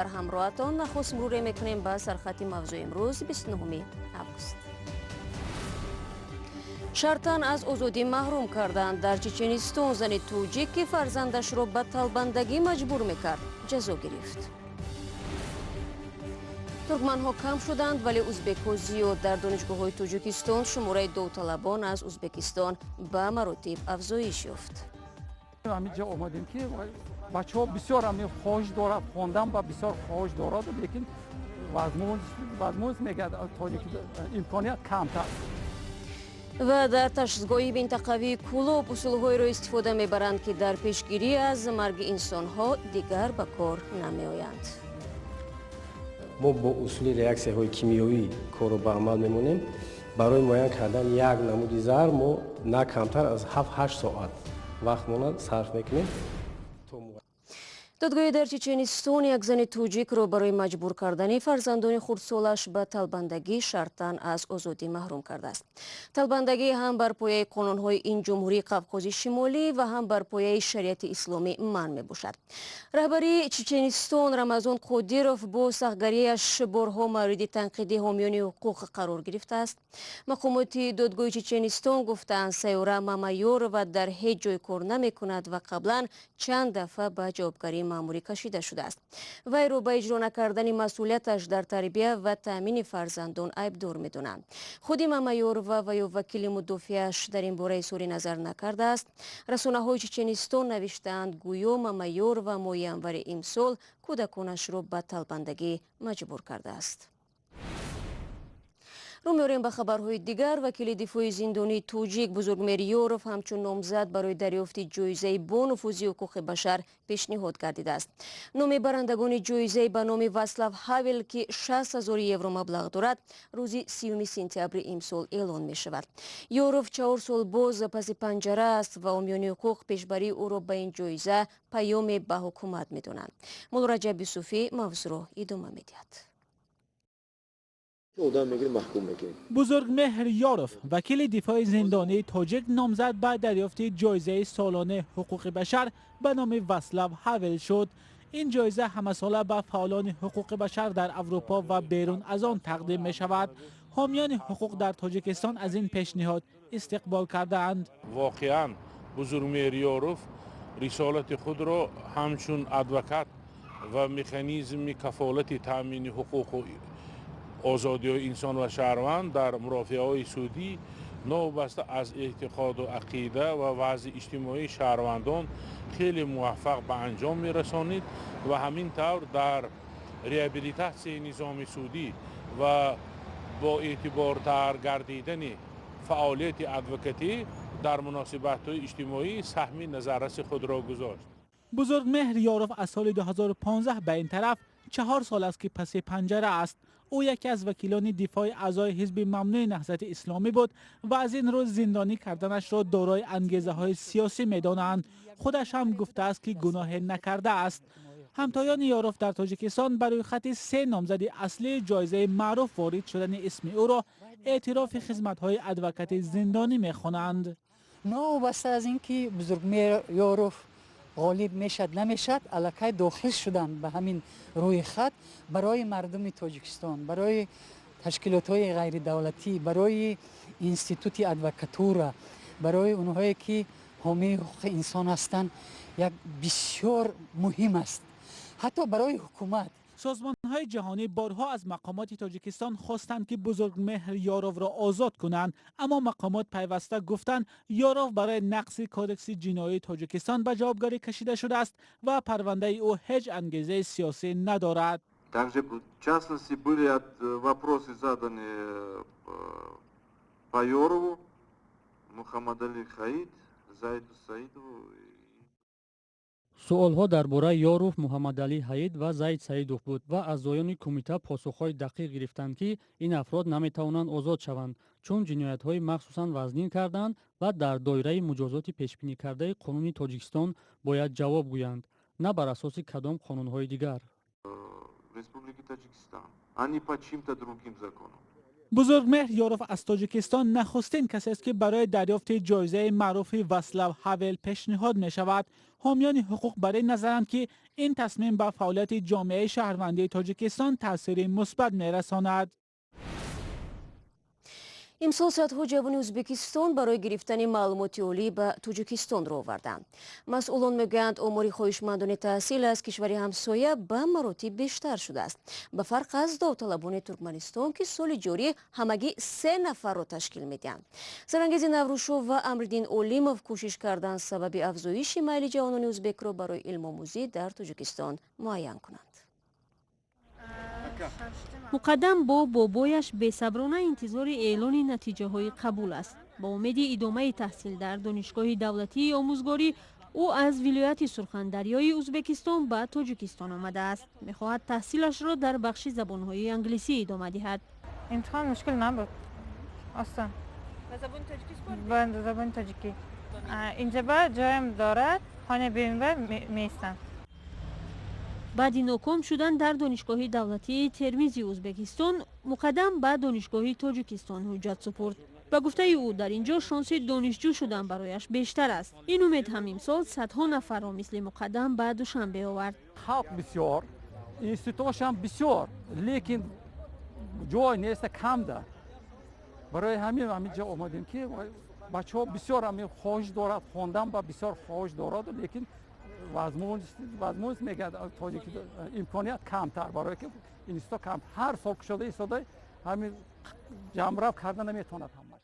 در همراهتان نخست مرور میکنیم به سرخط موضوع امروز 29 اوگوست. شرطاً از آزادی محروم کردند. در چچنستان زن توجیک که فرزندش را به طلبندگی مجبور میکرد جزا گرفت. ترکمن ها کم شدند ولی ازبک ها زیاد. در دانشگاه های تاجیکستان شماره داوطلبان از ازبکستان به مراتب افزایش یافت. همینجا اومدیم که بچه ها بسیار همین خواهش دارد خواندن و بسیار خواهش دارد لیکن وزمونز میگه امکانیت کمتر. و در تشخیصگاه منطقوی کلوب اصولهایی را استفاده میبرند که در پیشگیری از مرگ انسان ها دیگر به کار نمی آیند. ما با اصول ریاکسیه های کیمیایی کار رو به عمل میمونیم. برای معاین کردن یک نمود زهر ما نه کمتر از 7-8 ساعت وقت صرف میکنیم. دادگاه در چچنستان یک زن توجیک را برای مجبور کردن فرزندان خردسالش به طلبندگی شرطاً از آزادی محروم کرده است. طلبندگی هم بر پایه قانون‌های این جمهوری قفقاز شمالی و هم بر پایه شریعت اسلامی منع می‌باشد. رهبری چچنستان رمضان قادیروف با سختگیری‌اش بارها مورد تنقید حامیان حقوق قرار گرفته است. مقامات دادگاه چچنستان گفتند سیاره مامایور و در هیچ جای کار نمی‌کند و قبلا چند دفعه به جوابگری ماموری کشیده شده است. وی را به اجرا نکردن مسئولیتش در تربیت و تامین فرزندان عیبدار می‌دانند. خود مامایور و وی وکیل مدافعش در این باره اظهار نظر نکرده است. رسانه‌های چچنستان نوشتند گویا مامایور و ماه ینور امسال کودکانش را به طلبندگی مجبور کرده است. رو می‌آوریم به خبرهای دیگر. وکیل دفاع زندانی توجیک بزرگمیریوروف همچون نامزد برای دریافت جایزه با نفوذ حقوق بشر پیشنهاد گردیده است. نام برندگان جایزه به نام واسلاو هاول که 60,000 یورو مبلغ دارد روز 30 سپتامبر امسال اعلان می شود. یوروف 4 سال باز پس پنجره است و حامیان حقوق پیشبری او را به این جایزه پیام به حکومت می دانند. مولا رجب یوسفی موضوع را ادامه می‌دهد. بزرگمهر یاروف وکیل دفاع زندانی تاجیک نامزد به دریافت جایزه سالانه حقوق بشر به نام واسلاو هاول شد. این جایزه همه ساله به فعالان حقوق بشر در اروپا و بیرون از آن تقدیم می شود. حامیان حقوق در تاجیکستان از این پیشنهاد استقبال کردند. واقعا بزرگمهر یاروف رسالت خود را همچون ادوکات و مکانیزم کفالت تامین حقوق و آزادی انسان و شهروند در مرافعه های سودی نوبسته از اعتقاد و عقیده و وضع اجتماعی شهروندان خیلی موفق به انجام می رسانید و همین طور در ریابیلیتاسیون نظام سودی و با اعتبارتر گردیدن فعالیت ادوکاتی در مناسبت اجتماعی سهم نظررس خود را گذاشت. بزرگمهر یاروف از سال 2015 به این طرف 4 سال است که پس پنجره است. او یکی از وکیلان دفاع اعضای حزب ممنوع نهضت اسلامی بود و از این روز زندانی کردنش را دارای انگیزه های سیاسی می‌دانند. خودش هم گفته است که گناهی نکرده است. همتایان یاروف در تاجیکستان برای خط 3 نامزد اصلی جایزه معروف وارد شدن اسم او را اعتراف خدمت‌های ادوکات زندانی می‌خوانند. وابسته از اینکه بزرگمهر یاروف غالب میشد نمیشد الکی داخل شدن به همین روی خط برای مردم تاجیکستان، برای تشکیلات های غیر دولتی، برای اینستیتوت ادوکاتورا، برای اونهایی که حامی حقوق انسان هستند یک بسیار مهم است. حتی برای حکومت سازمان‌های جهانی بارها از مقامات تاجیکستان خواستند که بزرگمهر یاروف را آزاد کنند، اما مقامات پیوسته گفتند یاروف برای نقض کودکس جنایی تاجیکستان به جوابگری کشیده شده است و پرونده او هیچ انگیزه سیاسی ندارد. Также в частности были вопросы заданы по Йорову, Мухаммад Али Хаид, Зайду Саидову. суолҳо дар бораи Йоруф, Муҳаммадалӣ Ҳаид ва Заид Саидов буд ва аъзоёни кумита посухҳои дақиқ гирифтанд, ки ин афрод наметавонанд озод шаванд, чун ҷиноятҳои махсусан вазнин карданд ва дар доираи муҷозоти пешбинӣкардаи қонуни Тоҷикистон бояд ҷавоб гӯянд, на бар асоси кадом қонунҳои дигар. Республики Таджикистан, а не по чьим-то другим законам. بزرگمهر یاروف از تاجیکستان نخستین کسی است که برای دریافت جایزه معروف واصلاو هاول پیشنهاد می شود. حامیان حقوق برای نظرند که این تصمیم به فعالیت جامعه شهروندی تاجیکستان تاثیر مثبت می رساند. امسال صدها جوان ازبکستان برای گرفتن معلومات عالی به تاجیکستان را آوردند. مسئولان میگویند آمار خواهشمندان تحصیل از کشور همسایه به مراتب بیشتر شده است. به فرق از داوطلبان ترکمنستان که سال جاری همگی 3 نفر را تشکیل میدهند. سرانگیز نوروشو و امردین اولیموف کوشش کردند سبب افزایش میل جوانان ازبک را برای علم آموزی در تاجیکستان معین کنند. مقدم با بابایش بی‌صبرانه انتظار اعلان نتیجه های قبول است. با امید ادامه تحصیل در دانشگاه دولتی آموزگاری او از ولایت سرخندریای ازبکستان به تاجیکستان آمده است. می‌خواهد تحصیلش را در بخش زبان‌های انگلیسی ادامه دهد. امتحان مشکل نبود. آسان. به زبان تاجیکی سپردی؟ به زبان تاجیکی. اینجا با جایم دارد. خانه بیرون میستم. بعد ناکام شدن در دانشگاه دولتی ترمیزی ازبکستان، مقدم به دانشگاه تاجیکستان حجت سپرد. به گفته او در اینجا شانس دانشجو شدن برایش بیشتر است. این امید هم امسال صدها نفر را مثل مقدم به دوشنبه آورد. خلق بسیار، اینستیتوش هم بسیار، لیکن جای نیست، کم ده. برای همینجا آمدیم که بچه ها بسیار همین خواهش دارد، خواندن با بسیار خواهش دارد، لیکن وزمون میگه امکانیت کمتر برای که اینستا کم هر سال که شده ایستاده همین جمع کردن نمیتواند همش.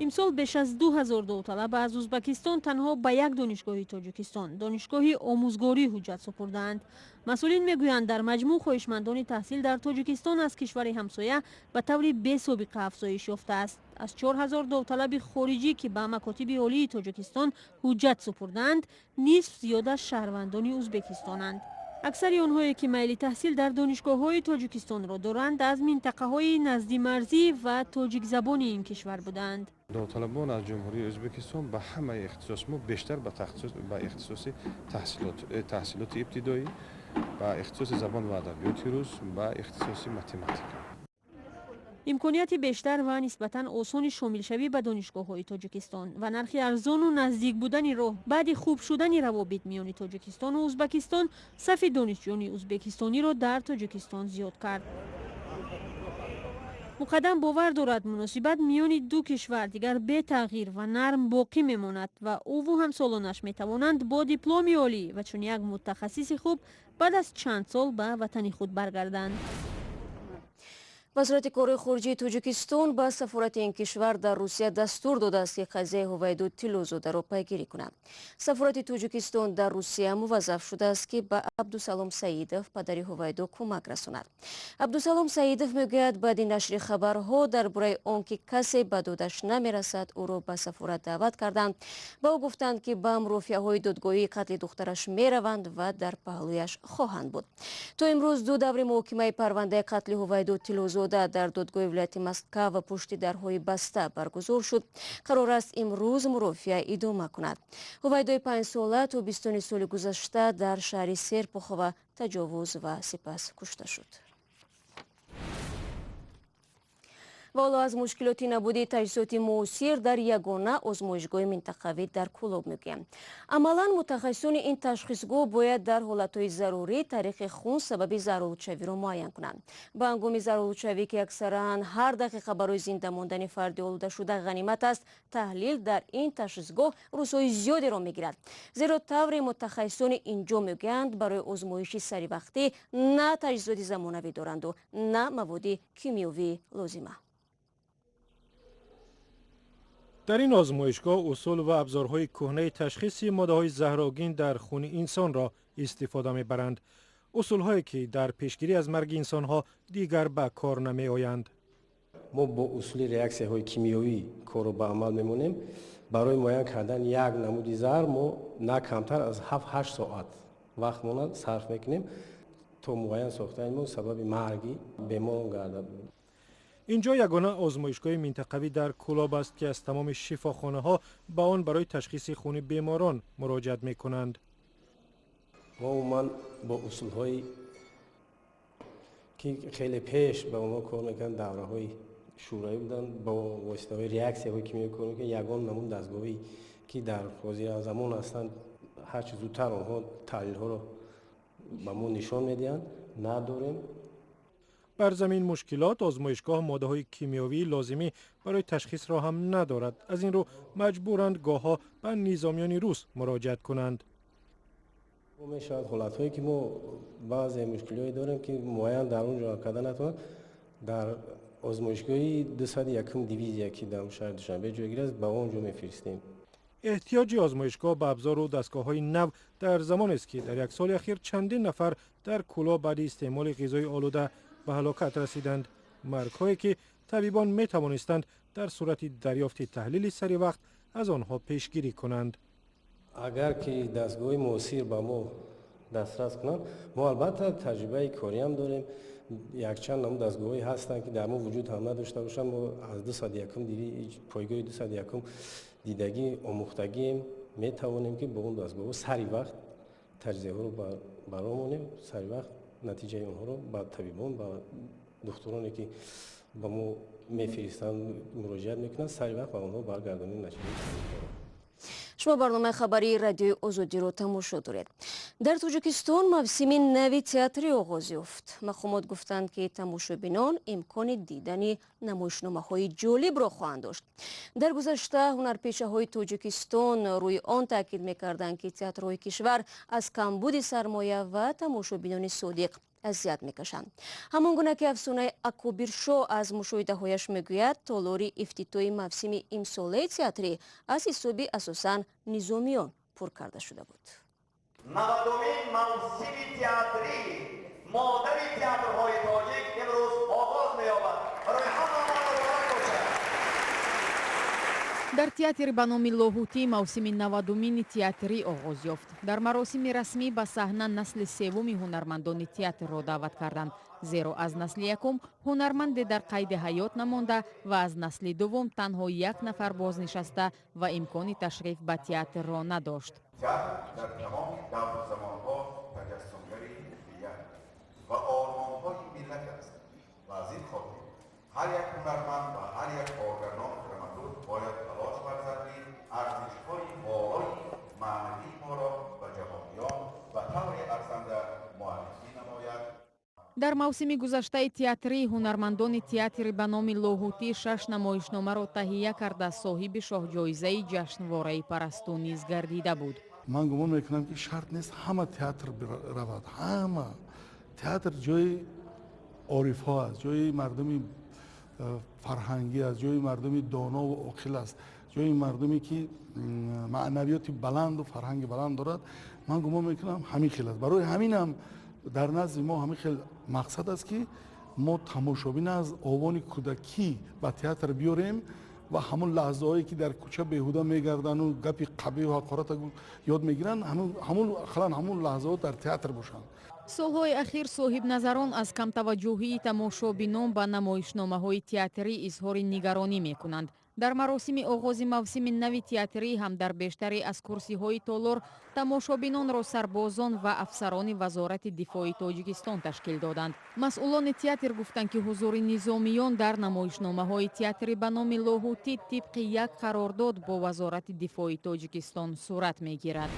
امسال بیش از 2000 داوطلب از ازبکستان تنها به یک دانشگاه تاجیکستان، دانشگاه آموزگاری حجت سپردند. مسئولین میگویند در مجموع خواهشمندان تحصیل در تاجیکستان از کشور همسایه به طور بی سابقه افزایش یافته است. از 4000 داوطلب خارجی که به مکاتب عالی تاجیکستان حجت سپردند، نصف زیاده شهروندان ازبکستانند. اکثر آنهایی که میل تحصیل در دانشگاه‌های تاجیکستان را دارند از منطقه‌های نزدی مرزی و تاجیک زبان این کشور بودند. داوطلبان از جمهوری ازبکستان به همه اختصاص ما بیشتر به اختصاص تحصیلات ابتدایی، به اختصاص زبان و ادبیات روس، به اختصاص متماتیک. امکانیت بیشتر و نسبتاً آسان شامل شوی به دانشگاه‌های تاجیکستان و نرخ ارزان و نزدیک بودن راه بعد خوب شدن روابط میان تاجیکستان و ازبکستان صف دانشجویان ازبکستانی را در تاجیکستان زیاد کرد. مقدم باور دارد مناسبت میان دو کشور دیگر به تغییر و نرم باقی میماند و او و همسالانش میتوانند با دیپلم عالی و چون یک متخصص خوب بعد از چند سال به وطن خود برگردند. وزارت کار خارجه تاجیکستان به سفارت این کشور در روسیه دستور داده است که قضیه هویدو تیلوزاده را پیگیری کند. سفارت تاجیکستان در روسیه موظف شده است که به عبدالسلام سعیدوف پدر هویدو کمک رساند. عبدالسلام سعیدوف میگوید بعد نشر خبرها درباره آنکه کسی به دادش نمیرسد او را به سفارت دعوت کردند و او گفتند که به امروفیه‌های دادگاهی قتل دخترش میروند و در پهلویش خواهند بود. تا امروز دو دور محاکمه پرونده قتل هویدو تیلوزاده در دادگاه ولایت مسکو و پشت درهای بسته برگزار شد. قرار است امروز مرافعه ادامه کند. هویدوی 5 ساله تا 20 سال گذشته در شهر سرپخوه تجاوز و سپس کشته شد. و حالا از مشکلات نبودی تجهیزات موثر در یگانه آزمایشگاه منطقوی در کولاب میگوییم. عملا متخصصان این تشخیصگاه باید در حالتهای ضروری تاریخ خون سبب ضرورتشوی را معین کنند. به هنگام ضرورتشوی که اکثرا هر دقیقه برای زنده ماندن فرد آلوده شده غنیمت است، تحلیل در این تشخیصگاه روزهای زیادی را میگیرد. زیرا طور متخصصان اینجا میگویند برای آزمایش سری وقتی نه تجهیزات زمانوی دارند و نه مواد کیمیایی لازمه. در این آزمایشگاه اصول و ابزارهای کهنه تشخیص ماده‌های زهرآگین در خون انسان را استفاده می‌برند. اصول‌هایی که در پیشگیری از مرگ انسان‌ها دیگر به کار نمی‌آیند. ما با اصول ریاکسی‌های کیمیایی کار را به عمل می‌مونیم. برای معاین کردن یک نمود زهر ما نه کمتر از 7-8 ساعت وقتمون صرف می‌کنیم تا معاین ساختن سبب مرگ بیمار گردد. اینجا یگانه آزمایشگاه منطقوی در کولاب است که از تمام شفاخانه‌ها به آن برای تشخیص خون بیماران مراجعت می‌کنند. ما عموماً با اصول‌های که خیلی پیش به اونا کار میکنن دوره‌های شورایی بودن با واسطه ریاکسی‌های کیمیایی کار میکنن. یگان نمون دستگاهی که در وزیراعظمان هستند هر چه زودتر آنها تحلیل‌ها رو به ما نشان میدن نداریم. بر زمین مشکلات آزمایشگاه ماده‌های کیمیایی لازمی برای تشخیص را هم ندارد. از این رو مجبورند گاه‌ها به نظامیان روس مراجعت کنند. ما شاید حالت‌هایی که ما بعضی مشکلاتی داریم که معین در اونجا کردن نتونن در آزمایشگاهی 201 دیویزیا که در شهر دوشنبه جایگیر است به اونجا می‌فرستیم. احتیاج آزمایشگاه به ابزار و دستگاه‌های نو در زمان است که در یک سال اخیر چندین نفر در کولا بعد استعمال غذای آلوده به هلاکت رسیدند. مرگ‌هایی که طبیبان می‌توانستند در صورت دریافت تحلیل سری وقت از آنها پیشگیری کنند. اگر که دستگاه موثر به ما دسترس کنند، ما البته تجربه کاری هم داریم. یک چند نمونه دستگاه‌هایی هستند که در ما وجود هم نداشته باشند. ما از 201 دیدی پایگاه 201 دیدگی آموختگی می‌توانیم که با اون دستگاه سری وقت تجزیه ها رو برامونیم، سری وقت نتیجه اونها رو با طبیبان و دکترانی که با ما می‌فرستند مراجعت میکنند، سری وقت به اونها برگردانیم نتیجه. شما برنامه خبری رادیوی آزادی رو تماشا دارید. در تاجیکستان موسم نوی تئاتری آغاز یافت. مقامات گفتند که تماشابینان امکان دیدن نمایشنامه‌های جالب را خواهند داشت. در گذشته هنرپیشه‌های تاجیکستان روی آن تاکید می‌کردند که تئاترهای کشور از کمبود سرمایه و تماشابینان صادق اذیت میکشند. همان گونه که افسانه اکوبیرشو از مشاهده‌هایش میگوید تالار افتتاحی موسم امساله تئاتری از حساب اساساً نظامیان پر کرده شده بود. 90مین موسم تئاتری مادر تئاترهای تاجیک امروز آغاز می‌یابد. برای همه در تئاتر به نام لاهوتی موسم 90مین تئاتری آغاز یافت. در مراسم رسمی به صحنه نسل سوم هنرمندان تئاتر را دعوت کردند، زیرا از نسل یکم هنرمند در قید حیات نمانده و از نسل دوم تنها یک نفر بازنشسته و امکان تشریف به تئاتر را نداشت. تئاتر در تمام دور و زمان‌ها تجسمگری هویت و آرمان‌های ملت است و از این خاطر هر یک هنرمند و هر یک کارگردان دراماتورگ باید تلاش ورزد که ارزش‌های بالای معنوی ما را به جهانیان و طور ارزنده معرفی نماید. در موسم گذشته تئاتری هنرمندان تئاتر به نام لاهوتی 6 نمایشنامه را تهیه کرده صاحب شاهجایزه جشنواره پرستو نیز گردیده بود. من گمان میکنم که شرط نیست همه تئاتر برود. همه تئاتر جای عارف ها است، جای مردم فرهنگی است، جای مردم دانا و عاقل است، جای مردمی که معنویات بلند و فرهنگ بلند دارد. من گمان میکنم همین خیلی است. برای همین هم در نزد ما همین خیلی مقصد است که ما تماشابین از آوان کودکی به تئاتر بیاریم و همون لحظه هایی که در کوچه بیهوده میگردن و گپی قبیح و حقارت یاد میگیرن همون لحظه ها در تئاتر باشند. سالهای اخیر صاحب نظران از کم توجهی تماشابینان به نمایشنامه‌های تئاتری اظهار نگرانی میکنند. در مراسم آغاز موسم نوی تئاتری هم در بیشتری از کرسی‌های تالار تماشابینان را سربازان و افسران وزارت دفاع تاجیکستان تشکیل دادند. مسئولان تئاتر گفتند که حضور نظامیان در نمایشنامه‌های تئاتری به نام لاهوتی طبق یک قرارداد با وزارت دفاع تاجیکستان صورت میگیرد.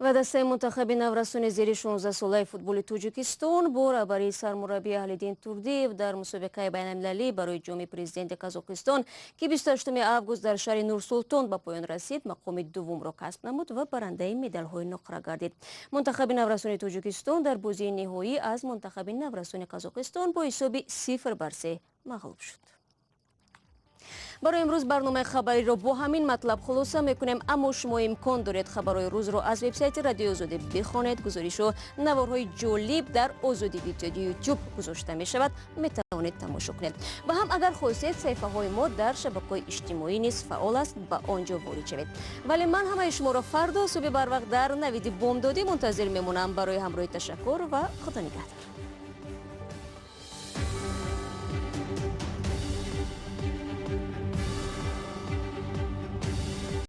و دسته منتخب نورسون زیر 16 ساله فوتبال تاجیکستان با رهبری سرمربی اهل‌دین توردیو در مسابقه بین‌المللی برای جام پرزیدنت قزاقستان که 28 آگوست در شهر نورسولتان به پایان رسید مقام دوم را کسب نمود و برنده مدال‌های نقره گردید. منتخب نورسون تاجیکستان در بازی نهایی از منتخب نورسون قزاقستان با حساب 0-3 مغلوب شد. برای امروز برنامه خبری را با همین مطلب خلاصه میکنیم، اما شما امکان دارید خبرهای روز را از وبسایت رادیو آزادی بخوانید. گزارش و نوارهای جالب در آزادی ویدیو یوتیوب گذاشته می شود، می توانید تماشا کنید. و هم اگر خواستید صفحه های ما در شبکه‌های اجتماعی نیز فعال است، به آنجا وارد شوید. ولی من همه شما را فردا صبح بر وقت در نوید بامدادی منتظر میمونم. برای همراهی تشکر و خدا نگهدار.